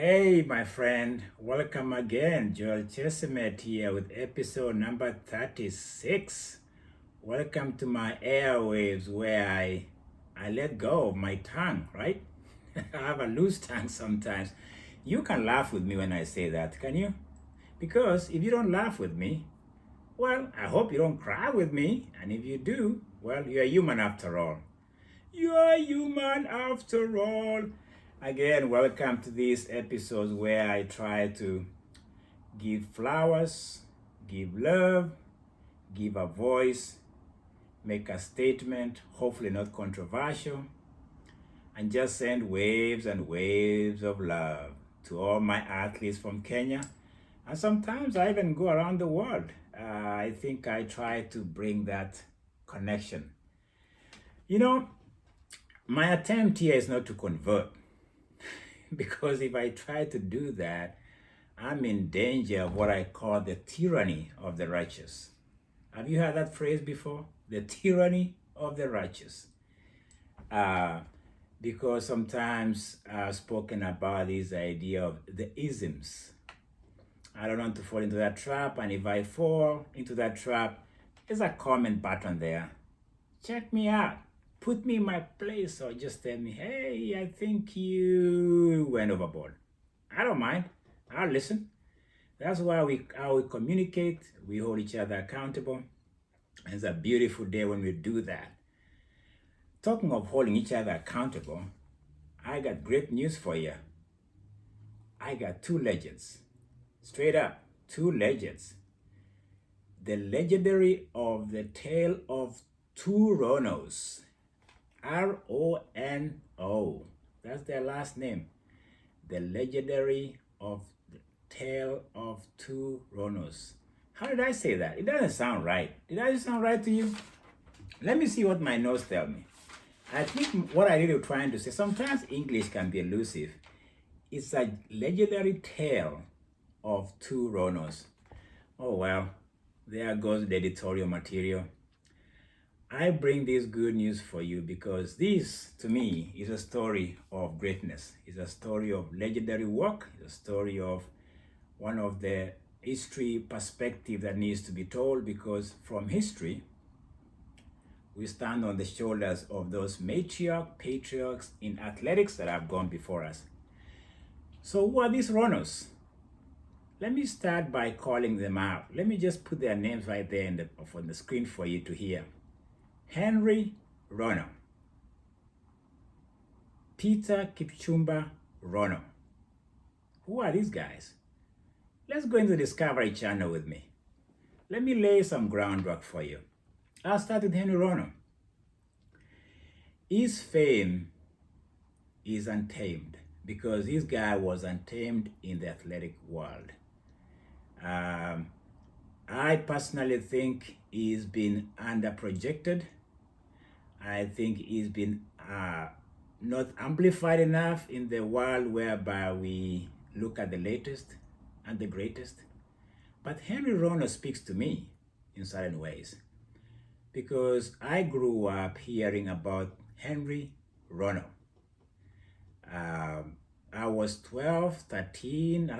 Hey, my friend, welcome again. Joel Chesemet here with episode number 36. Welcome to my airwaves where I let go of my tongue, right? I have a loose tongue sometimes. You can laugh with me when I say that, can you? Because if you don't laugh with me, well, I hope you don't cry with me. And if you do, well, you're human after all. You're human after all. Again, welcome to these episodes where I try to give flowers, give love, give a voice, make a statement, hopefully not controversial, and just send waves and waves of love to all my athletes from Kenya. And sometimes I even go around the world. I think I try to bring that connection. You know, my attempt here is not to convert. Because if I try to do that, I'm in danger of what I call the tyranny of the righteous. Have you heard that phrase before? The tyranny of the righteous. Because sometimes I've spoken about this idea of the isms. I don't want to fall into that trap, and if I fall into that trap, there's a comment button there. Check me out. Put me in my place, or just tell me, hey, I think you went overboard. I don't mind. I'll listen. That's why how we communicate. We hold each other accountable. And it's a beautiful day when we do that. Talking of holding each other accountable, I got great news for you. I got two legends. Straight up, two legends. The legendary of the tale of two Ronos. R-O-N-O. That's their last name. The legendary of the tale of two Ronos. How did I say that? It doesn't sound right. Did I sound right to you? Let me see what my notes tell me. I think what I really trying to say, sometimes English can be elusive. It's a legendary tale of two Ronos. Oh well, there goes the editorial material. I bring this good news for you because this, to me, is a story of greatness. It's a story of legendary work. It's a story of one of the history perspective that needs to be told, because from history, we stand on the shoulders of those patriarchs in athletics that have gone before us. So who are these Ronos? Let me start by calling them out. Let me just put their names right there on the screen for you to hear. Henry Rono, Peter Kipchumba Rono. Who are these guys? Let's go into the Discovery Channel with me. Let me lay some groundwork for you. I'll start with Henry Rono. His fame is untamed because this guy was untamed in the athletic world. I personally think he's been underprojected. I think he's been not amplified enough in the world whereby we look at the latest and the greatest. But Henry Rono speaks to me in certain ways, because I grew up hearing about Henry Rono. I was 12, 13,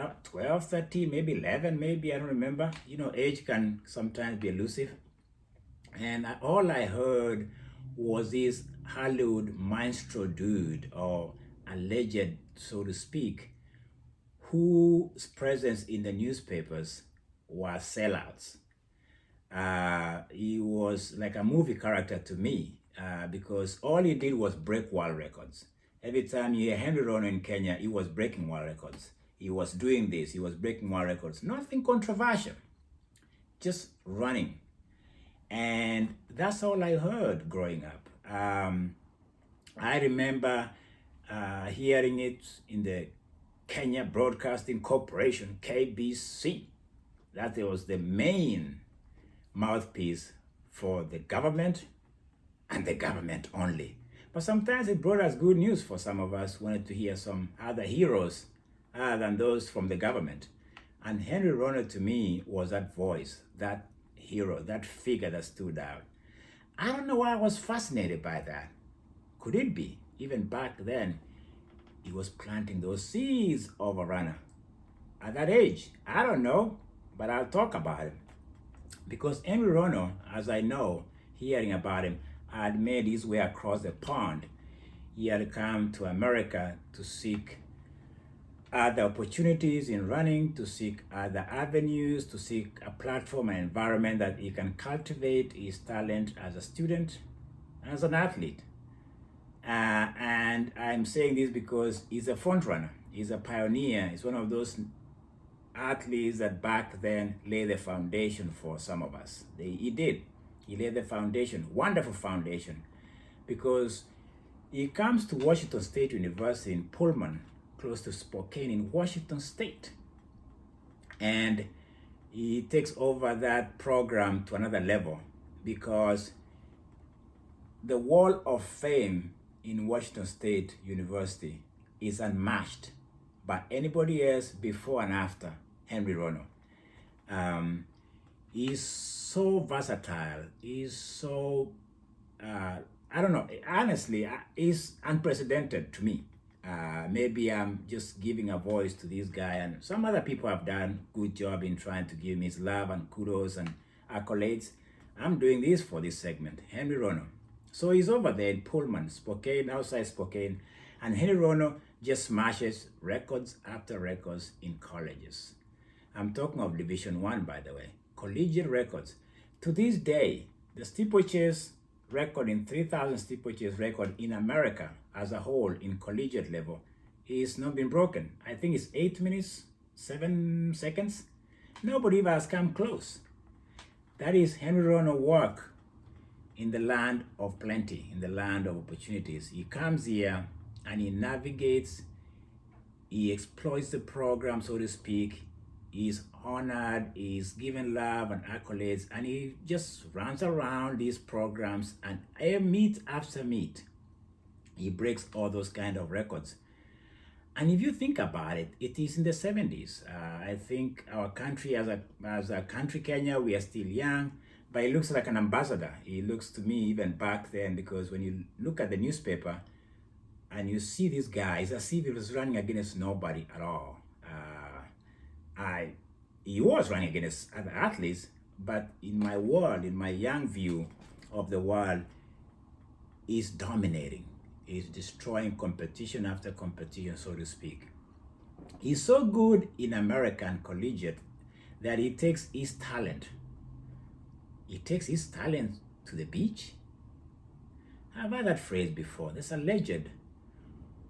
maybe 11, maybe, I don't remember. You know, age can sometimes be elusive. And all I heard was this Hollywood maestro dude, or alleged, so to speak, whose presence in the newspapers was sellouts. He was like a movie character to me, because all he did was break world records. Every time you hear Henry Rono in Kenya, he was breaking world records. He was doing this, he was breaking world records. Nothing controversial, just running. And that's all I heard growing up. I remember hearing it in the Kenya Broadcasting Corporation, KBC. That was the main mouthpiece for the government and the government only. But sometimes it brought us good news for some of us who wanted to hear some other heroes other than those from the government. And Henry Rono, to me, was that voice, that hero, that figure that stood out. I don't know why I was fascinated by that. Could it be, even back then, he was planting those seeds of a runner. At that age, I don't know, but I'll talk about him. Because Henry Rono, as I know, hearing about him, had made his way across the pond. He had come to America to seek other opportunities in running, to seek other avenues, to seek a platform and environment that he can cultivate his talent as a student, as an athlete. And I'm saying this because he's a front runner, he's a pioneer, he's one of those athletes that back then laid the foundation for some of us. He did. He laid the foundation, wonderful foundation, because he comes to Washington State University in Pullman, close to Spokane in Washington State. And he takes over that program to another level because the wall of fame in Washington State University is unmatched by anybody else before and after Henry Rono. He's so versatile. He's so, I don't know, honestly, he's unprecedented to me. Maybe I'm just giving a voice to this guy, and some other people have done a good job in trying to give me his love and kudos and accolades. I'm doing this for this segment, Henry Rono. So he's over there in Pullman, Spokane, outside Spokane, and Henry Rono just smashes records after records in colleges. I'm talking of Division I, by the way, collegiate records. To this day, the steeplechase record in 3,000 steeplechase record in America as a whole in collegiate level is not been broken. I think it's 8 minutes, 7 seconds. Nobody ever has come close. That is Henry Rono work in the land of plenty, in the land of opportunities. He comes here and he navigates, he exploits the program, so to speak. He's honored, he's given love and accolades, and he just runs around these programs, and meet after meet, he breaks all those kind of records. And if you think about it, it is in the 70s. I think our country, as a country, Kenya, we are still young, but he looks like an ambassador. He looks to me even back then, because when you look at the newspaper and you see this guy, it's as if he was running against nobody at all. He was running against other athletes, but in my world, in my young view of the world, he's dominating. He's destroying competition after competition, so to speak. He's so good in American collegiate that he takes his talent. He takes his talent to the beach. I've heard that phrase before. There's a legend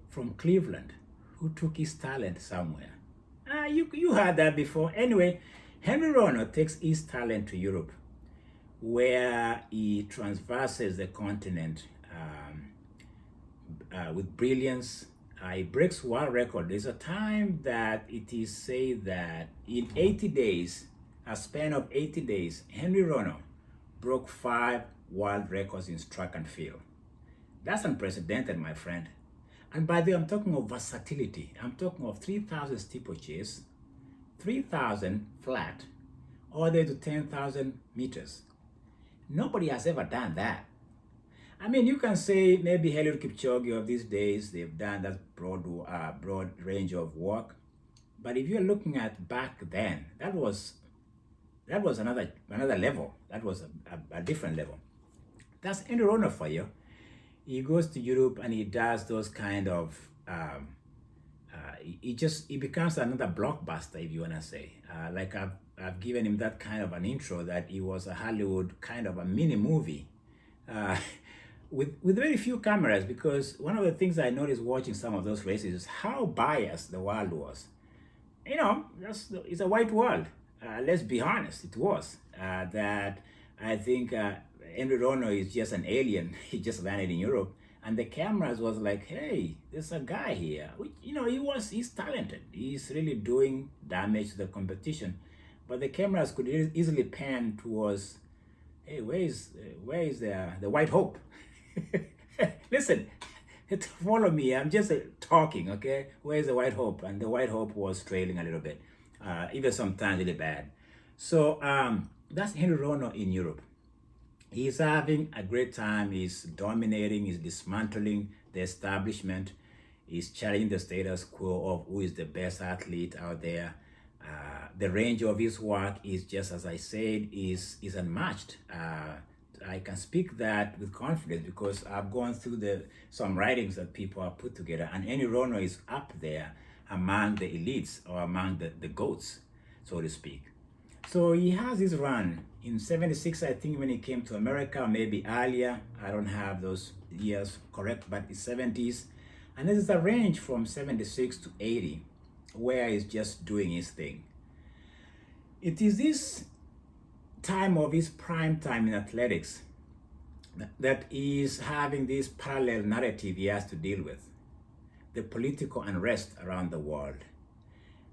from Cleveland who took his talent somewhere. You heard that before. Anyway, Henry Rono takes his talent to Europe, where he traverses the continent with brilliance. He breaks world record. There's a time that it is said that in 80 days, a span of 80 days, Henry Rono broke 5 world records in track and field. That's unprecedented, my friend. And by the way, I'm talking of versatility. I'm talking of 3,000 steeplechase, 3,000 flat, all the way to 10,000 meters. Nobody has ever done that. I mean, you can say maybe Eliud Kipchoge of these days, they've done that broad range of work. But if you're looking at back then, that was another level. That was a different level. That's Henry Rono for you. He goes to Europe and he does those kind of, he becomes another blockbuster, if you want to say. Like I've given him that kind of an intro that he was a Hollywood kind of a mini movie with very few cameras, because one of the things I noticed watching some of those races is how biased the world was. You know, it's a white world. Let's be honest, it was. That I think Henry Rono is just an alien. He just landed in Europe, and the cameras was like, hey, there's a guy here. Which, you know, he's talented. He's really doing damage to the competition, but the cameras could easily pan towards, hey, where is the white hope? Listen, follow me. I'm just talking, okay? Where's the white hope? And the white hope was trailing a little bit, even sometimes really bad. So that's Henry Rono in Europe. He's having a great time. He's dominating. He's dismantling the establishment. He's challenging the status quo of who is the best athlete out there. The range of his work is just as I said, is unmatched. I can speak that with confidence because I've gone through some writings that people have put together, and Henry Rono is up there among the elites or among the GOATs, so to speak. So he has his run in 76, I think, when he came to America, or maybe earlier. I don't have those years correct, but it's 70s. And this is a range from 76 to 80, where he's just doing his thing. It is this time of his prime time in athletics that is having this parallel narrative he has to deal with, the political unrest around the world.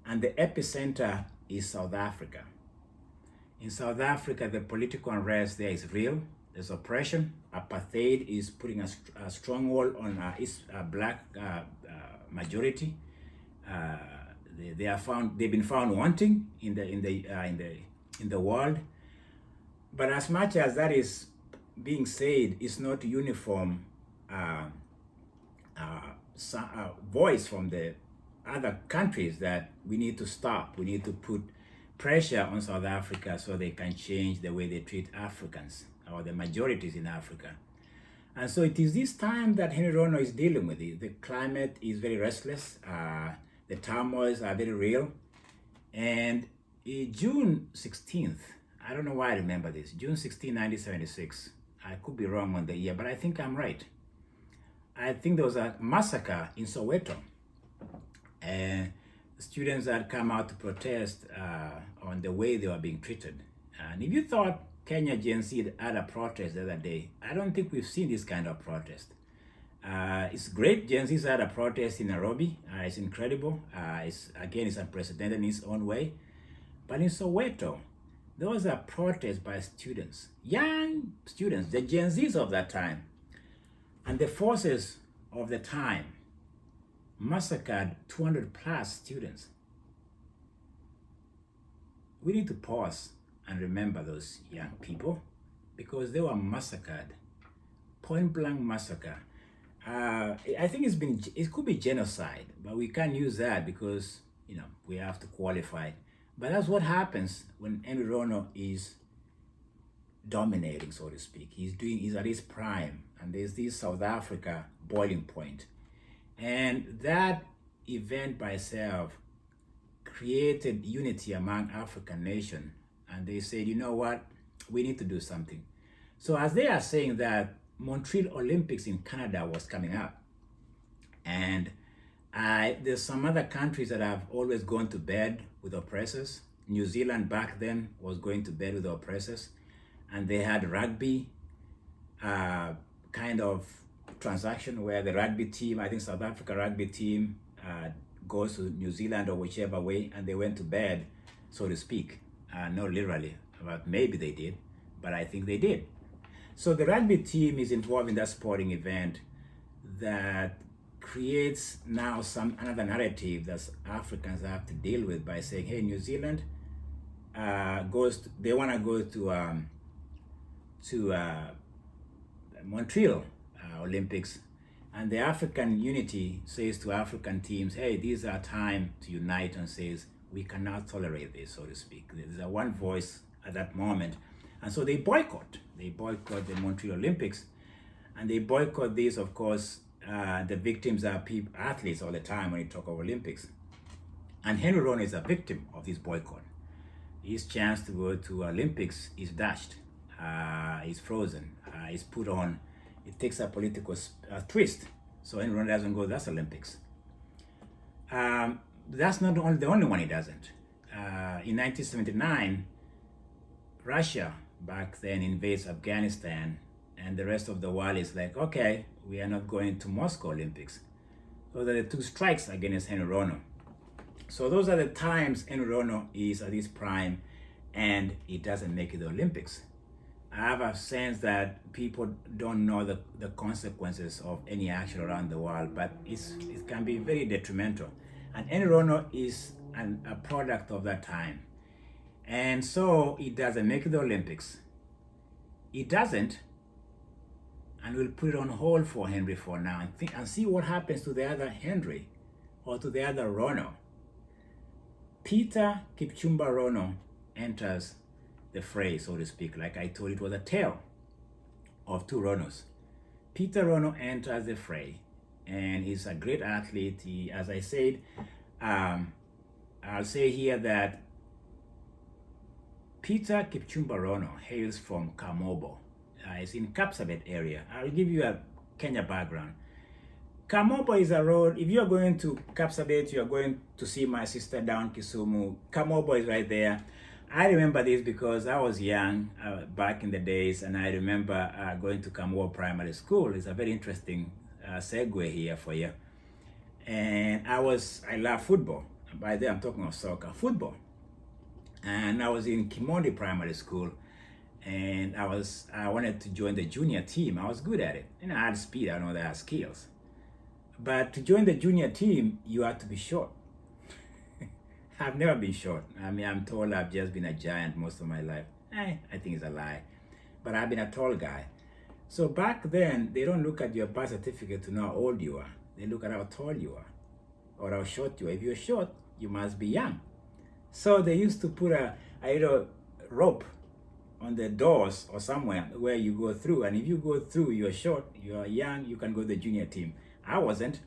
And the epicenter is South Africa. In South Africa, the political unrest there is real. There's oppression. Apartheid is putting a stronghold on its black majority. They've been found wanting in the world. But as much as that is being said, it's not uniform voice from the other countries that we need to stop. We need to put pressure on South Africa so they can change the way they treat Africans or the majorities in Africa. And so it is this time that Henry Rono is dealing with it. The climate is very restless. The turmoils are very real. And June 16th, I don't know why I remember this, June 16, 1976. I could be wrong on the year, but I think I'm right. I think there was a massacre in Soweto. And students had come out to protest on the way they were being treated. And if you thought Kenya Gen Z had a protest the other day, I don't think we've seen this kind of protest. It's great. Gen Z's had a protest in Nairobi. It's incredible. It's unprecedented in its own way. But in Soweto, there was a protest by students, young students, the Gen Zs of that time. And the forces of the time massacred 200 plus students. We need to pause and remember those young people because they were massacred, point blank massacre. I think it could be genocide, but we can't use that because we have to qualify. But that's what happens when Henry Rono is dominating, so to speak. He's at his prime, and there's this South Africa boiling point. And that event by itself created unity among African nations. And they said, you know what, we need to do something. So as they are saying that, Montreal Olympics in Canada was coming up. And there's some other countries that have always gone to bed with oppressors. New Zealand back then was going to bed with the oppressors. And they had rugby kind of transaction where the rugby team, I think South Africa rugby team goes to New Zealand or whichever way, and they went to bed, so to speak. Not literally, but maybe they did, but I think they did. So the rugby team is involved in that sporting event that creates now another narrative that Africans have to deal with by saying, hey, New Zealand they want to go to Montreal Olympics, and the African unity says to African teams, hey, these are time to unite, and says we cannot tolerate this, so to speak. There's a one voice at that moment, and so they boycott the Montreal Olympics, and they boycott this. Of course, the victims are athletes all the time when you talk of Olympics, and Henry Rono is a victim of this boycott. His chance to go to Olympics is dashed, is frozen, is put on. It takes a political twist. So Henry Rono doesn't go to that Olympics. That's not the only one he doesn't. In 1979, Russia back then invades Afghanistan, and the rest of the world is like, okay, we are not going to Moscow Olympics. Those are the two strikes against Henry Rono. So those are the times Henry Rono is at his prime, and he doesn't make it to the Olympics. I have a sense that people don't know the consequences of any action around the world, but it can be very detrimental. And Henry Rono is a product of that time. And so he doesn't make the Olympics. He doesn't and we'll put it on hold for Henry for now and see what happens to the other Henry or to the other Rono. Peter Kipchumba Rono enters the fray, so to speak. Like I told, it was a tale of two Ronos. Peter Rono enters the fray, and he's a great athlete. He, as I said, I'll say here that Peter Kipchumba Rono hails from Kamobo. It's in Kapsabet area. I'll give you a Kenya background. Kamobo is a road. If you're going to Kapsabet, you're going to see my sister down Kisumu. Kamobo is right there. I remember this because I was young back in the days, and I remember going to Kamobo Primary School. It's a very interesting segue here for you. And I love football. By then I'm talking of soccer, football. And I was in Kimondi Primary School, and I wanted to join the junior team. I was good at it. I had speed, I know that I had skills. But to join the junior team, you have to be short. I've never been short. I mean, I'm told I've just been a giant most of my life. I think it's a lie. But I've been a tall guy. So back then, they don't look at your birth certificate to know how old you are. They look at how tall you are or how short you are. If you're short, you must be young. So they used to put a little rope on the doors or somewhere where you go through. And if you go through, you're short, you're young, you can go to the junior team. I wasn't.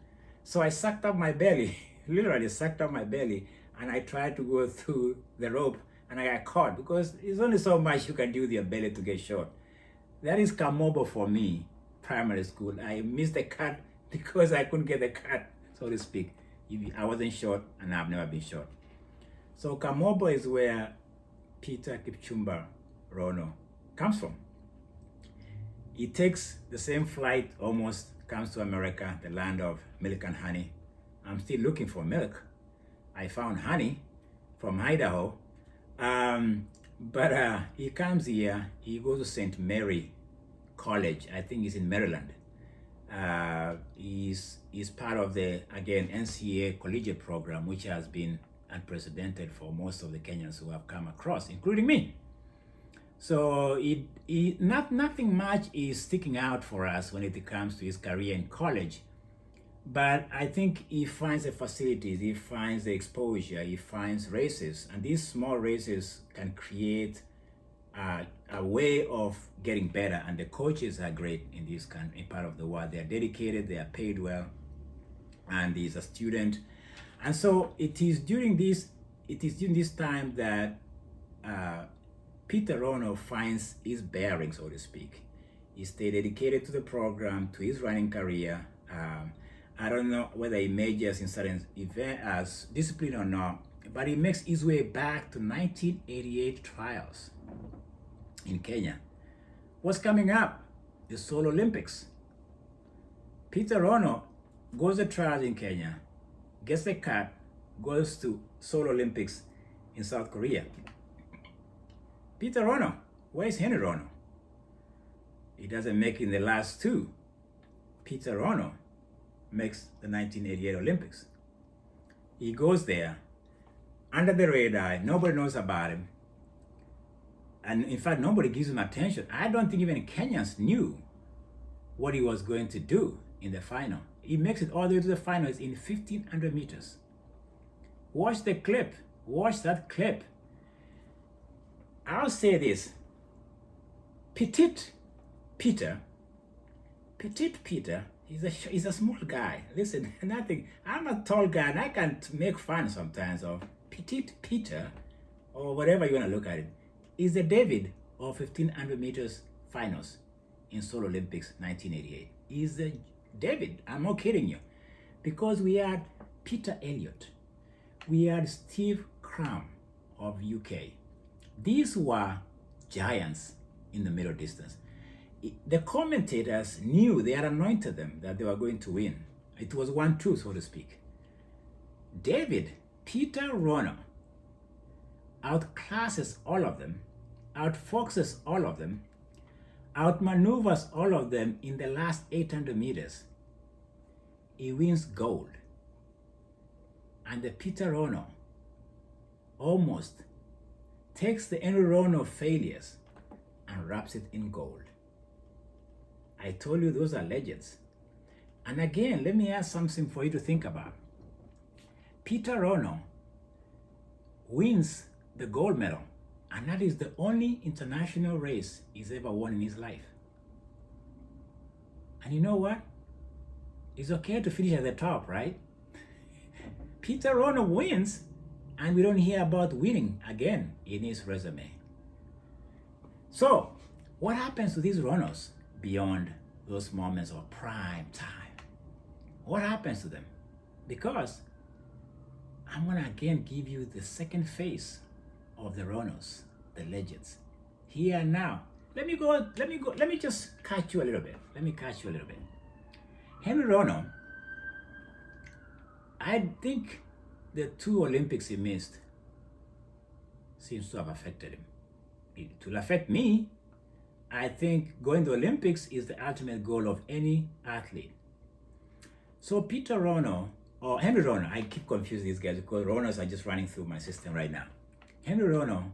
So I sucked up my belly, literally sucked up my belly, and I tried to go through the rope, and I got caught because it's only so much you can do with your belly to get short. That is Kamobo for me, primary school. I missed the cut because I couldn't get the cut, so to speak. I wasn't short, and I've never been short. So Kamobo is where Peter Kipchumba Rono comes from. He takes the same flight almost, comes to America, the land of milk and honey. I'm still looking for milk. I found honey from Idaho. But he comes here, he goes to St. Mary College. I think he's in Maryland. He's part of the, again, NCAA collegiate program, which has been unprecedented for most of the Kenyans who have come across, including me. So nothing much is sticking out for us when it comes to his career in college. But I think he finds the facilities, he finds the exposure, he finds races. And these small races can create a way of getting better. And the coaches are great in this part of the world. They are dedicated, they are paid well, and he's a student. And so it is during this time that Peter Rono finds his bearings, so to speak. He stayed dedicated to the program, to his running career. I don't know whether he majors in certain event as discipline or not, but he makes his way back to 1988 trials in Kenya. What's coming up? The Seoul Olympics. Peter Rono goes to trials in Kenya, gets the cut, goes to Seoul Olympics in South Korea. Peter Rono, where's Henry Rono? He doesn't make it in the last two. Peter Rono makes the 1988 Olympics. He goes there under the radar, nobody knows about him. And in fact, nobody gives him attention. I don't think even Kenyans knew what he was going to do in the final. He makes it all the way to the finals in 1,500 meters. Watch the clip, watch that clip. I'll say this, Petite Peter, he's a small guy. Listen, I'm a tall guy and I can make fun sometimes of Petite Peter, or whatever you want to look at it. He's the David of 1,500 meters finals in Seoul Olympics 1988. He's the David, I'm not kidding you. Because we had Peter Elliott, we had Steve Cram of UK. These were giants in the middle distance. The commentators knew, they had anointed them, that they were going to win. It was 1-2, so to speak. David, Peter Rono, outclasses all of them, outfoxes all of them, outmaneuvers all of them in the last 800 meters. He wins gold. And the Peter Rono almost takes the Henry Rono failures and wraps it in gold. I told you those are legends. And again, let me ask something for you to think about. Peter Rono wins the gold medal, and that is the only international race he's ever won in his life. And you know what? It's okay to finish at the top, right? Peter Rono wins, and we don't hear about winning again in his resume. So, what happens to these runners beyond those moments of prime time? What happens to them? Because I'm gonna again give you the second phase of the runners, the legends. Here and now. Let me just catch you a little bit. Henry Rono, I think the 2 Olympics he missed seems to have affected him. It will affect me. I think going to the Olympics is the ultimate goal of any athlete. So Peter Rono, or Henry Rono, I keep confusing these guys because Ronos are just running through my system right now. Henry Rono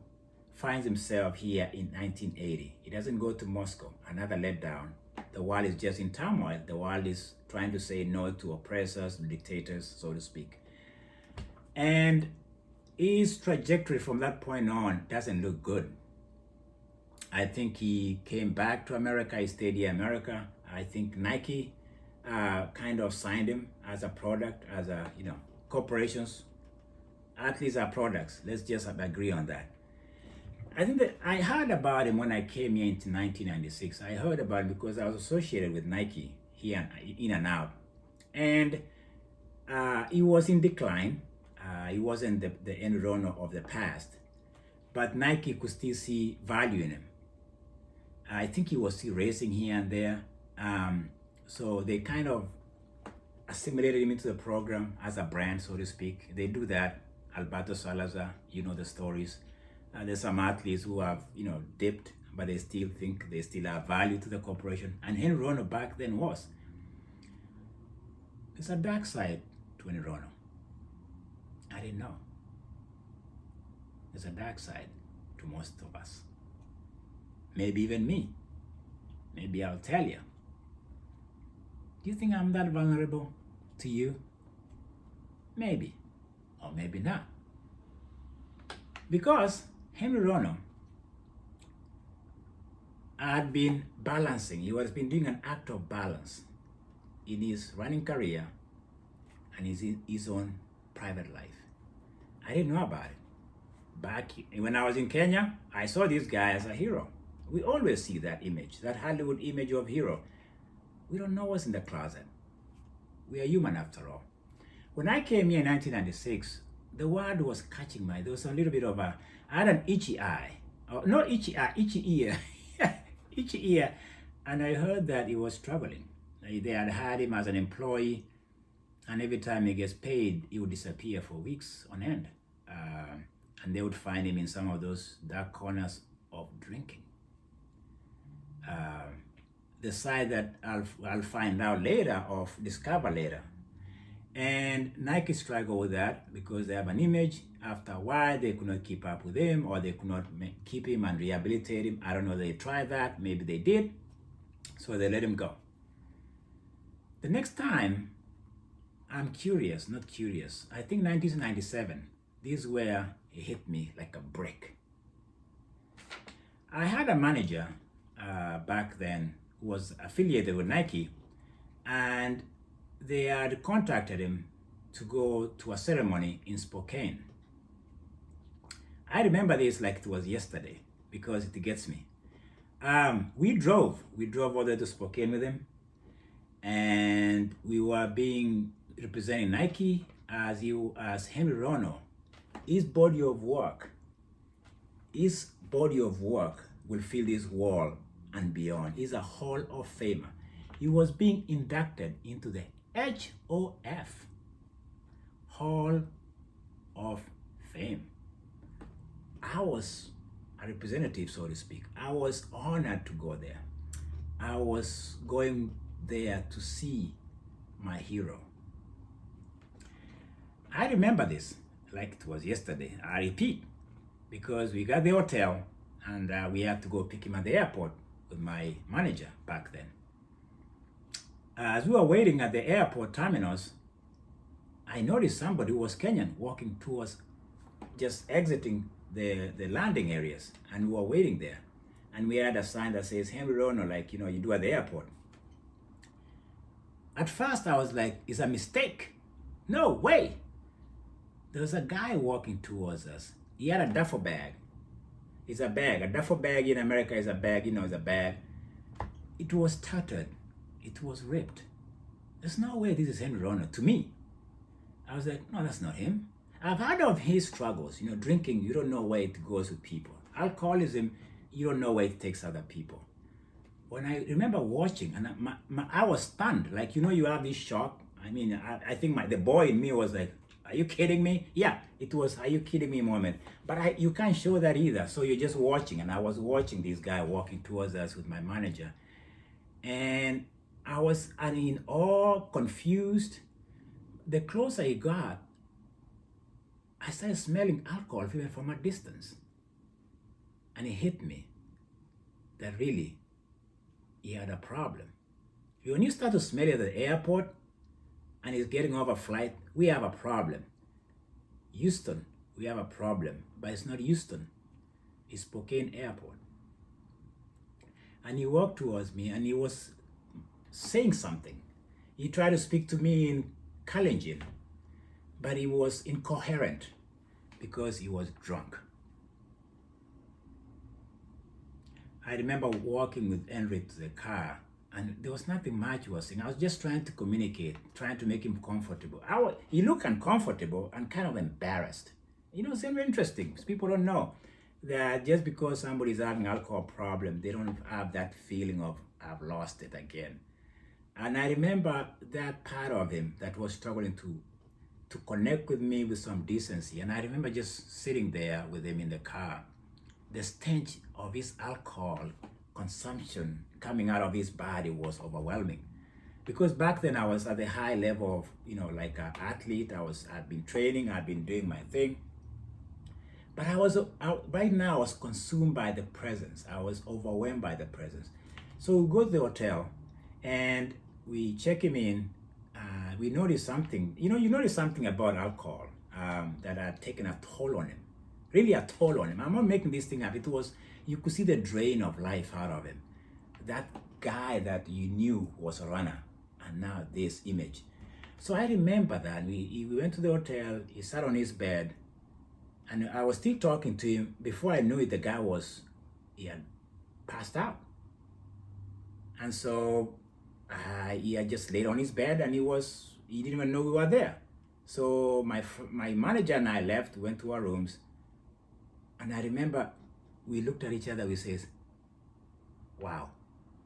finds himself here in 1980. He doesn't go to Moscow, another letdown. The world is just in turmoil. The world is trying to say no to oppressors, dictators, so to speak. And his trajectory from that point on doesn't look good. I think he came back to America, he stayed here in America. I think Nike kind of signed him as a product, as a, corporations. Athletes are products. Let's just agree on that. I think that I heard about him when I came here in 1996. I heard about him because I was associated with Nike here in and out. And he was in decline. He wasn't the Henry Rono of the past. But Nike could still see value in him. I think he was still racing here and there. So they kind of assimilated him into the program as a brand, so to speak. They do that. Alberto Salazar, you know the stories. There's some athletes who have, dipped, but they still think they still have value to the corporation. And Henry Rono back then was. There's a dark side to Henry Rono. I didn't know. There's a dark side to most of us. Maybe even me. Maybe I'll tell you. Do you think I'm that vulnerable to you? Maybe, or maybe not. Because Henry Rono had been balancing, he has been doing an act of balance in his running career and his own private life. I didn't know about it. Back when I was in Kenya, I saw this guy as a hero. We always see that image, that Hollywood image of hero. We don't know what's in the closet. We are human after all. When I came here in 1996, the world was catching there was a little bit of I had an itchy eye. Not itchy eye, itchy ear. Itchy ear. And I heard that he was struggling. They had hired him as an employee, and every time he gets paid, he would disappear for weeks on end. And they would find him in some of those dark corners of drinking. The side that I'll find out later, discover later. And Nike struggled with that because they have an image. After a while, they could not keep up with him, or they could not keep him and rehabilitate him. I don't know, they tried that, maybe they did. So they let him go. The next time, I'm curious, not curious. I think 1997, this is where it hit me like a brick. I had a manager back then who was affiliated with Nike, and they had contacted him to go to a ceremony in Spokane. I remember this like it was yesterday because it gets me. We drove all the way to Spokane with him, and we were representing Nike as Henry Rono. His body of work will fill this wall and beyond. He's a Hall of Famer. He was being inducted into the HOF, Hall of Fame. I was a representative, so to speak. I was honored to go there. I was going there to see my hero. I remember this like it was yesterday. I repeat, because we got the hotel and we had to go pick him at the airport with my manager back then. As we were waiting at the airport terminus, I noticed somebody who was Kenyan walking towards, just exiting the landing areas, and we were waiting there. And we had a sign that says Henry Rono, like, you do at the airport. At first, I was like, it's a mistake. No way. There was a guy walking towards us. He had a duffel bag. It's a bag. A duffel bag in America is a bag, is a bag. It was tattered. It was ripped. There's no way this is Henry Rono to me. I was like, no, that's not him. I've heard of his struggles. Drinking, you don't know where it goes with people. Alcoholism, you don't know where it takes other people. When I remember watching, and I was stunned. Like, you have this shock. I mean, I think the boy in me was like, are you kidding me? Yeah, it was, are you kidding me moment. But you can't show that either. So you're just watching. And I was watching this guy walking towards us with my manager. And I was in awe, confused. The closer he got, I started smelling alcohol even from a distance. And it hit me that really he had a problem. When you start to smell it at the airport and he's getting off a flight, we have a problem. Houston, we have a problem. But it's not Houston. It's Spokane Airport. And he walked towards me and he was saying something. He tried to speak to me in Kalenjin, but he was incoherent because he was drunk. I remember walking with Henry to the car, and there was nothing much he was saying. I was just trying to communicate, trying to make him comfortable. He looked uncomfortable and kind of embarrassed. It's very interesting. People don't know that just because somebody's having alcohol problem, they don't have that feeling of, I've lost it again. And I remember that part of him that was struggling to connect with me with some decency. And I remember just sitting there with him in the car. The stench of his alcohol consumption coming out of his body was overwhelming. Because back then I was at the high level of, like an athlete. I'd been training, I'd been doing my thing. But right now I was consumed by the presence. I was overwhelmed by the presence. So we go to the hotel and we check him in. We noticed something. You notice something about alcohol that had taken a toll on him. Really a toll on him. I'm not making this thing up. You could see the drain of life out of him. That guy that you knew was a runner, and now this image. So I remember that we went to the hotel. He sat on his bed, and I was still talking to him. Before I knew it, the guy he had passed out. And so he had just laid on his bed, and he didn't even know we were there. So my manager and I left, went to our rooms, and I remember we looked at each other. We says, "Wow,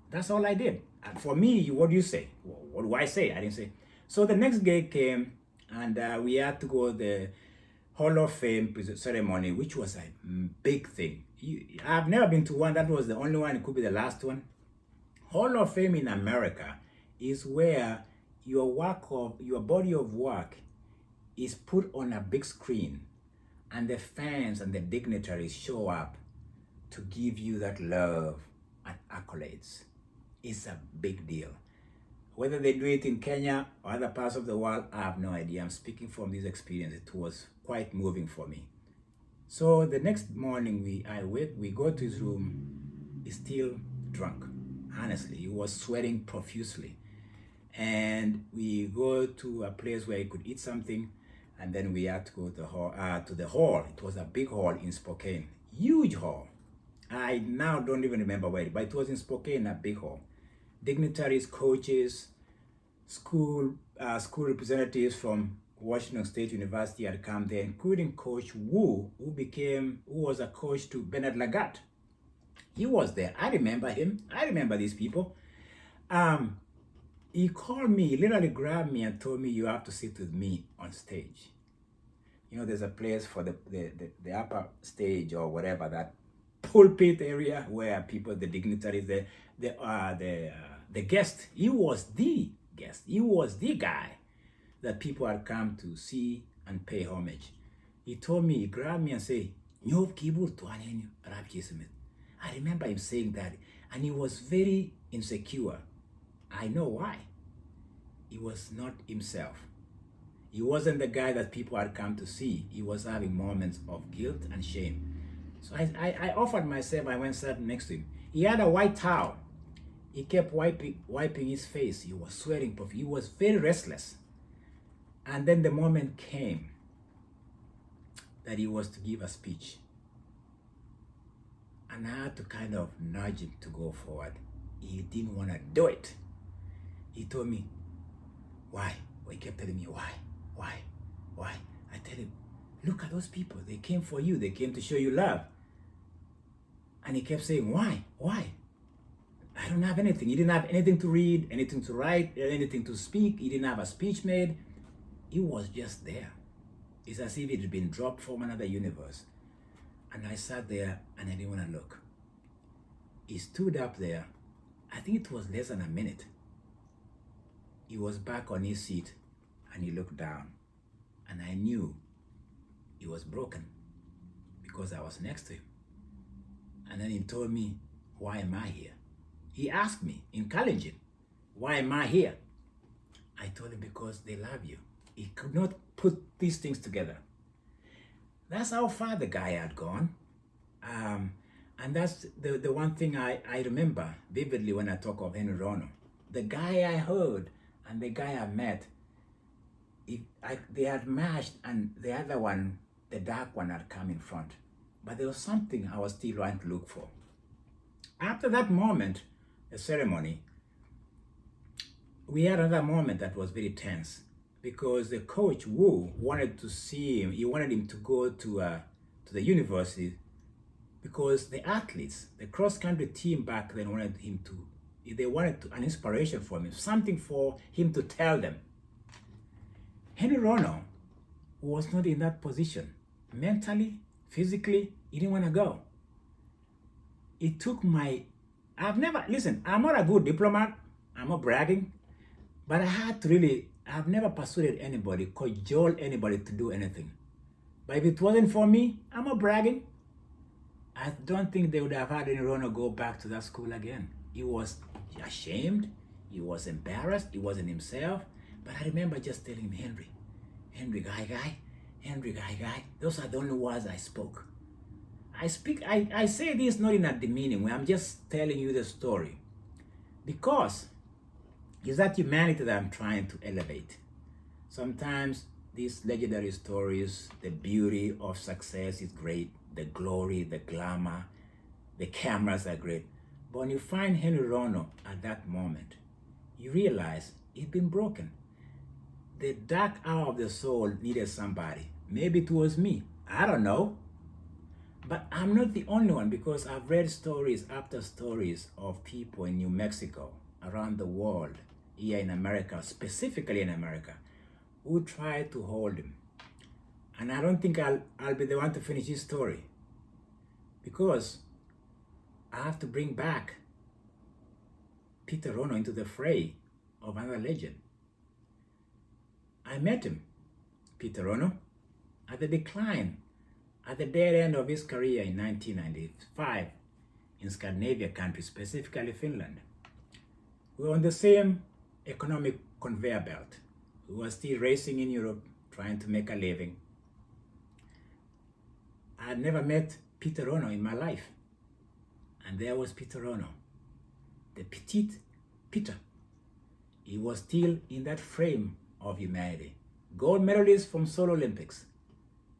that's all I did." And for me, what do you say? What do I say? I didn't say. So the next day came, and we had to go to the Hall of Fame ceremony, which was a big thing. I've never been to one. That was the only one. It could be the last one. Hall of Fame in America is where your body of work is put on a big screen, and the fans and the dignitaries show up to give you that love and accolades. It's a big deal. Whether they do it in Kenya or other parts of the world, I have no idea. I'm speaking from this experience. It was quite moving for me. So the next morning, we go to his room. He's still drunk. Honestly, he was sweating profusely. And we go to a place where he could eat something, and then we had to go to the hall. It was a big hall in Spokane, huge hall. I now don't even remember where, but it was in Spokane, a big hall. Dignitaries, coaches, school representatives from Washington State University had come there, including Coach Wu, who was a coach to Bernard Lagat. He was there. I remember him. I remember these people. He called me, he literally grabbed me and told me, "You have to sit with me on stage." There's a place for the upper stage or whatever, that pulpit area where people, the dignitaries, the guest. He was the guest. He was the guy that people had come to see and pay homage. He told me, he grabbed me and said, "Nyob kibur tuanenu Rab Chesimith." I remember him saying that, and he was very insecure. I know why. he was not himself. He wasn't the guy that people had come to see. He was having moments of guilt and shame. So I offered myself, I went sat next to him. He had a white towel. He kept wiping his face. He was sweating. He was very restless. And then the moment came that he was to give a speech. And I had to kind of nudge him to go forward. He didn't want to do it. He told me, why? Well, he kept telling me, why? I tell him, look at those people. They came for you. They came to show you love. And he kept saying, why? I don't have anything. He didn't have anything to read, anything to write, anything to speak. He didn't have a speech made. He was just there. It's as if it had been dropped from another universe. And I sat there and I didn't want to look. He stood up there. I think it was less than a minute. He was back on his seat and he looked down. And I knew he was broken because I was next to him. And then he told me, why am I here? He asked me, encouraging, why am I here? I told him, because they love you. He could not put these things together. That's how far the guy had gone. And that's the one thing I remember vividly when I talk of Henry Ronos. The guy I heard and the guy I met, they had matched, and the other one, the dark one, had come in front. But there was something I was still trying to look for. After that moment, the ceremony, we had another moment that was very tense because the coach, Wu, wanted to see him. He wanted him to go to the university because the athletes, the cross-country team back then wanted an inspiration for him, something for him to tell them. Henry Ronos was not in that position. Mentally, physically, he didn't want to go. It took I'm not a good diplomat. I'm not bragging. But I've never persuaded anybody, cajoled anybody to do anything. But if it wasn't for me, I'm not bragging. I don't think they would have had any Ronos go back to that school again. He was ashamed. He was embarrassed. He wasn't himself. But I remember just telling him, Henry, guy. Those are the only words I spoke. I say this not in a demeaning way. I'm just telling you the story. Because it's that humanity that I'm trying to elevate. Sometimes these legendary stories, the beauty of success is great. The glory, the glamour, the cameras are great. But when you find Henry Ronos at that moment, you realize he'd been broken. The dark hour of the soul needed somebody. Maybe it was me. I don't know. But I'm not the only one, because I've read stories after stories of people in New Mexico, around the world, here in America, specifically in America, who tried to hold him. And I don't think I'll be the one to finish his story, because I have to bring back Peter Ronos into the fray of another legend. I met him, Peter Ronos, at the decline, at the dead end of his career in 1995 in Scandinavian countries, specifically Finland. We were on the same economic conveyor belt. We were still racing in Europe, trying to make a living. I had never met Peter Ronos in my life. And there was Peter Ronos, the petite Peter. He was still in that frame of humanity. Gold medalist from Seoul Olympics.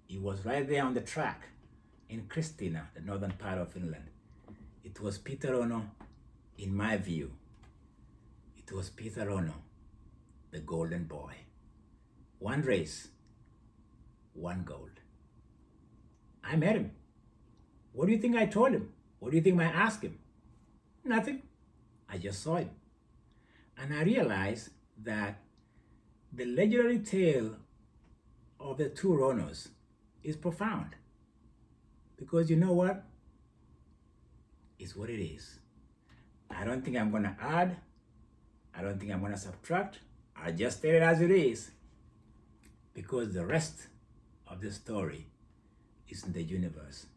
He was right there on the track in Kristina, the northern part of Finland. It was Peter Ronos, in my view. It was Peter Ronos, the golden boy. One race, one gold. I met him. What do you think I told him? What do you think I asked him? Nothing. I just saw him. And I realized that the legendary tale of the two Ronos is profound. Because you know what? It's what it is. I don't think I'm going to add. I don't think I'm going to subtract. I just tell it as it is. Because the rest of the story is in the universe.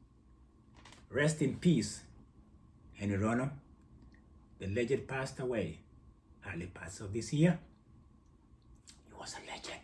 Rest in peace, Henry Ronos. The legend passed away early parts of this year. was a legend.